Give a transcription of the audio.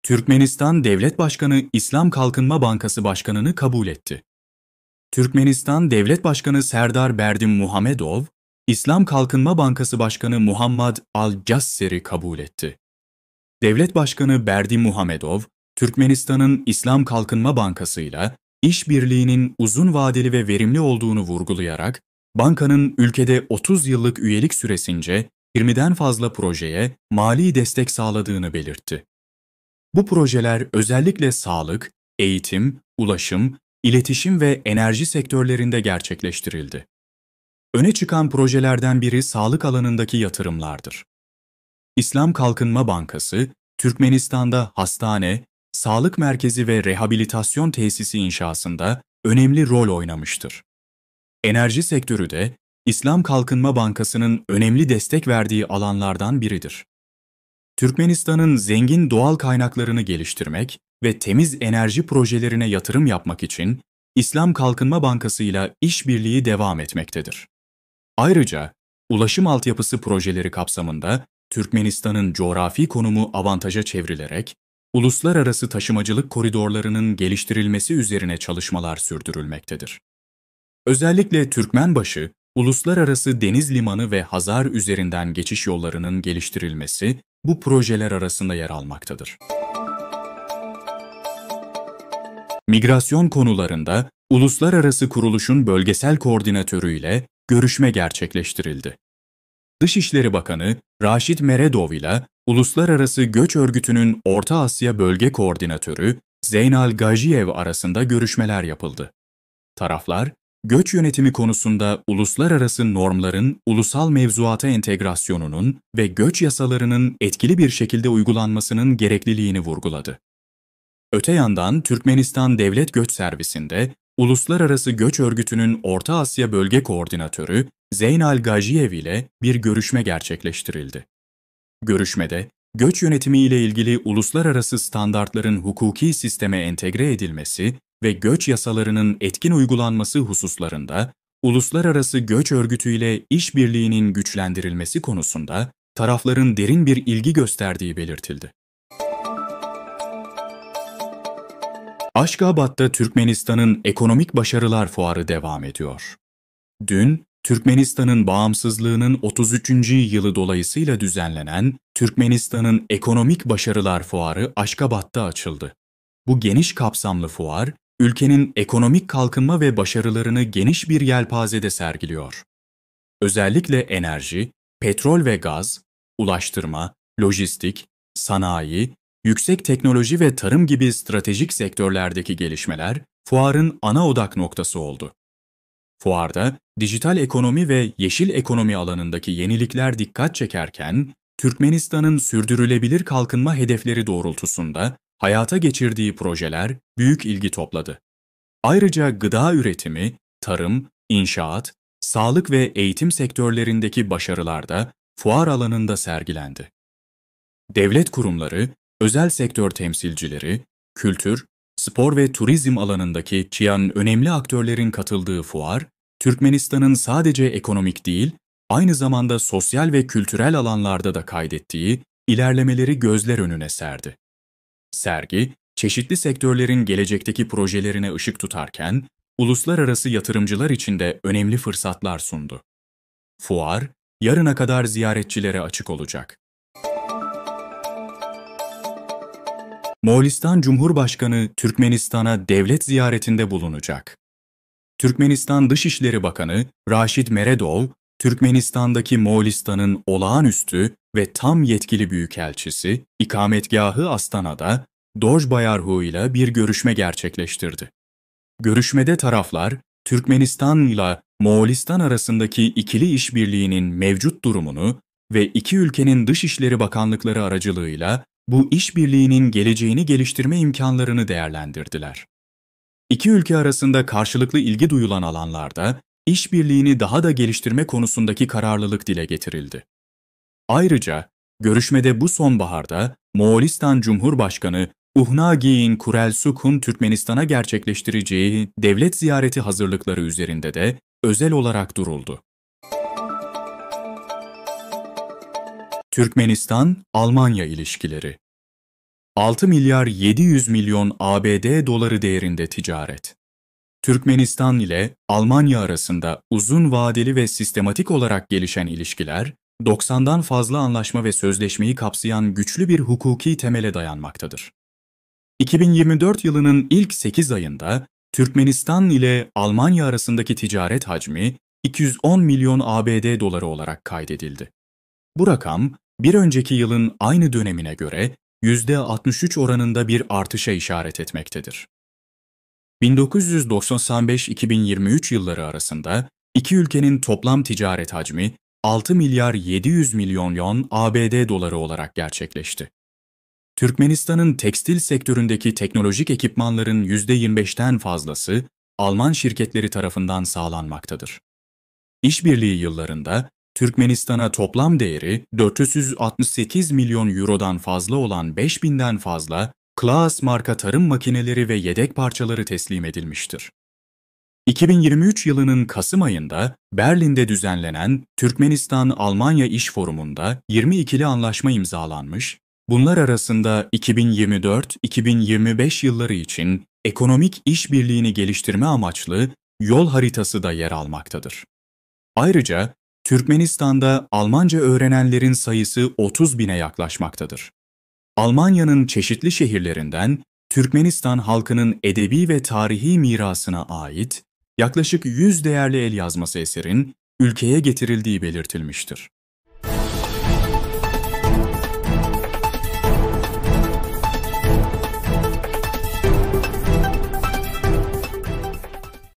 Türkmenistan Devlet Başkanı İslam Kalkınma Bankası Başkanı'nı kabul etti. Türkmenistan Devlet Başkanı Serdar Berdimuhamedov, İslam Kalkınma Bankası Başkanı Muhammad Al-Casser'i kabul etti. Devlet Başkanı Berdimuhamedov, Türkmenistan'ın İslam Kalkınma Bankası'yla işbirliğinin uzun vadeli ve verimli olduğunu vurgulayarak, bankanın ülkede 30 yıllık üyelik süresince 20'den fazla projeye mali destek sağladığını belirtti. Bu projeler özellikle sağlık, eğitim, ulaşım, iletişim ve enerji sektörlerinde gerçekleştirildi. Öne çıkan projelerden biri sağlık alanındaki yatırımlardır. İslam Kalkınma Bankası, Türkmenistan'da hastane, sağlık merkezi ve rehabilitasyon tesisi inşasında önemli rol oynamıştır. Enerji sektörü de İslam Kalkınma Bankası'nın önemli destek verdiği alanlardan biridir. Türkmenistan'ın zengin doğal kaynaklarını geliştirmek ve temiz enerji projelerine yatırım yapmak için İslam Kalkınma Bankası ile işbirliği devam etmektedir. Ayrıca ulaşım altyapısı projeleri kapsamında Türkmenistan'ın coğrafi konumu avantaja çevrilerek uluslararası taşımacılık koridorlarının geliştirilmesi üzerine çalışmalar sürdürülmektedir. Özellikle Türkmenbaşı, uluslararası deniz limanı ve Hazar üzerinden geçiş yollarının geliştirilmesi bu projeler arasında yer almaktadır. Migrasyon konularında uluslararası kuruluşun bölgesel koordinatörü ile görüşme gerçekleştirildi. Dışişleri Bakanı Raşid Meredov ile Uluslararası Göç Örgütü'nün Orta Asya Bölge Koordinatörü Zeynal Gajiyev arasında görüşmeler yapıldı. Taraflar, göç yönetimi konusunda uluslararası normların ulusal mevzuata entegrasyonunun ve göç yasalarının etkili bir şekilde uygulanmasının gerekliliğini vurguladı. Öte yandan Türkmenistan Devlet Göç Servisi'nde Uluslararası Göç Örgütü'nün Orta Asya Bölge Koordinatörü Zeynal Gajiyev ile bir görüşme gerçekleştirildi. Görüşmede, göç yönetimi ile ilgili uluslararası standartların hukuki sisteme entegre edilmesi ve göç yasalarının etkin uygulanması hususlarında Uluslararası Göç Örgütü ile işbirliğinin güçlendirilmesi konusunda tarafların derin bir ilgi gösterdiği belirtildi. Aşgabat'ta Türkmenistan'ın Ekonomik Başarılar Fuarı devam ediyor. Dün, Türkmenistan'ın bağımsızlığının 33. yılı dolayısıyla düzenlenen Türkmenistan'ın Ekonomik Başarılar Fuarı Aşgabat'ta açıldı. Bu geniş kapsamlı fuar, ülkenin ekonomik kalkınma ve başarılarını geniş bir yelpazede sergiliyor. Özellikle enerji, petrol ve gaz, ulaştırma, lojistik, sanayi, yüksek teknoloji ve tarım gibi stratejik sektörlerdeki gelişmeler fuarın ana odak noktası oldu. Fuarda dijital ekonomi ve yeşil ekonomi alanındaki yenilikler dikkat çekerken, Türkmenistan'ın sürdürülebilir kalkınma hedefleri doğrultusunda hayata geçirdiği projeler büyük ilgi topladı. Ayrıca gıda üretimi, tarım, inşaat, sağlık ve eğitim sektörlerindeki başarılar da fuar alanında sergilendi. Devlet kurumları, özel sektör temsilcileri, kültür, spor ve turizm alanındaki önemli aktörlerin katıldığı fuar, Türkmenistan'ın sadece ekonomik değil, aynı zamanda sosyal ve kültürel alanlarda da kaydettiği ilerlemeleri gözler önüne serdi. Sergi, çeşitli sektörlerin gelecekteki projelerine ışık tutarken, uluslararası yatırımcılar için de önemli fırsatlar sundu. Fuar, yarına kadar ziyaretçilere açık olacak. Moğolistan Cumhurbaşkanı Türkmenistan'a devlet ziyaretinde bulunacak. Türkmenistan Dışişleri Bakanı Raşid Meredov, Türkmenistan'daki Moğolistan'ın olağanüstü ve tam yetkili büyükelçisi, ikametgahı Astana'da Dojbayarhu ile bir görüşme gerçekleştirdi. Görüşmede taraflar, Türkmenistan ile Moğolistan arasındaki ikili işbirliğinin mevcut durumunu ve iki ülkenin dışişleri bakanlıkları aracılığıyla bu işbirliğinin geleceğini geliştirme imkanlarını değerlendirdiler. İki ülke arasında karşılıklı ilgi duyulan alanlarda işbirliğini daha da geliştirme konusundaki kararlılık dile getirildi. Ayrıca görüşmede bu sonbaharda Moğolistan Cumhurbaşkanı Uhnagiin Kurelsuk'un Türkmenistan'a gerçekleştireceği devlet ziyareti hazırlıkları üzerinde de özel olarak duruldu. Türkmenistan-Almanya ilişkileri. 6 milyar 700 milyon ABD doları değerinde ticaret. Türkmenistan ile Almanya arasında uzun vadeli ve sistematik olarak gelişen ilişkiler, 90'dan fazla anlaşma ve sözleşmeyi kapsayan güçlü bir hukuki temele dayanmaktadır. 2024 yılının ilk 8 ayında Türkmenistan ile Almanya arasındaki ticaret hacmi 210 milyon ABD doları olarak kaydedildi. Bu rakam, bir önceki yılın aynı dönemine göre %63 oranında bir artışa işaret etmektedir. 1995-2023 yılları arasında iki ülkenin toplam ticaret hacmi 6 milyar 700 milyon yon ABD doları olarak gerçekleşti. Türkmenistan'ın tekstil sektöründeki teknolojik ekipmanların %25'ten fazlası Alman şirketleri tarafından sağlanmaktadır. İşbirliği yıllarında Türkmenistan'a toplam değeri 468 milyon eurodan fazla olan 5000'den fazla Klaas marka tarım makineleri ve yedek parçaları teslim edilmiştir. 2023 yılının Kasım ayında Berlin'de düzenlenen Türkmenistan-Almanya İş Forumu'nda 22'li anlaşma imzalanmış, bunlar arasında 2024-2025 yılları için ekonomik işbirliğini geliştirme amaçlı yol haritası da yer almaktadır. Ayrıca Türkmenistan'da Almanca öğrenenlerin sayısı 30 bine yaklaşmaktadır. Almanya'nın çeşitli şehirlerinden Türkmenistan halkının edebi ve tarihi mirasına ait yaklaşık 100 değerli el yazması eserin ülkeye getirildiği belirtilmiştir.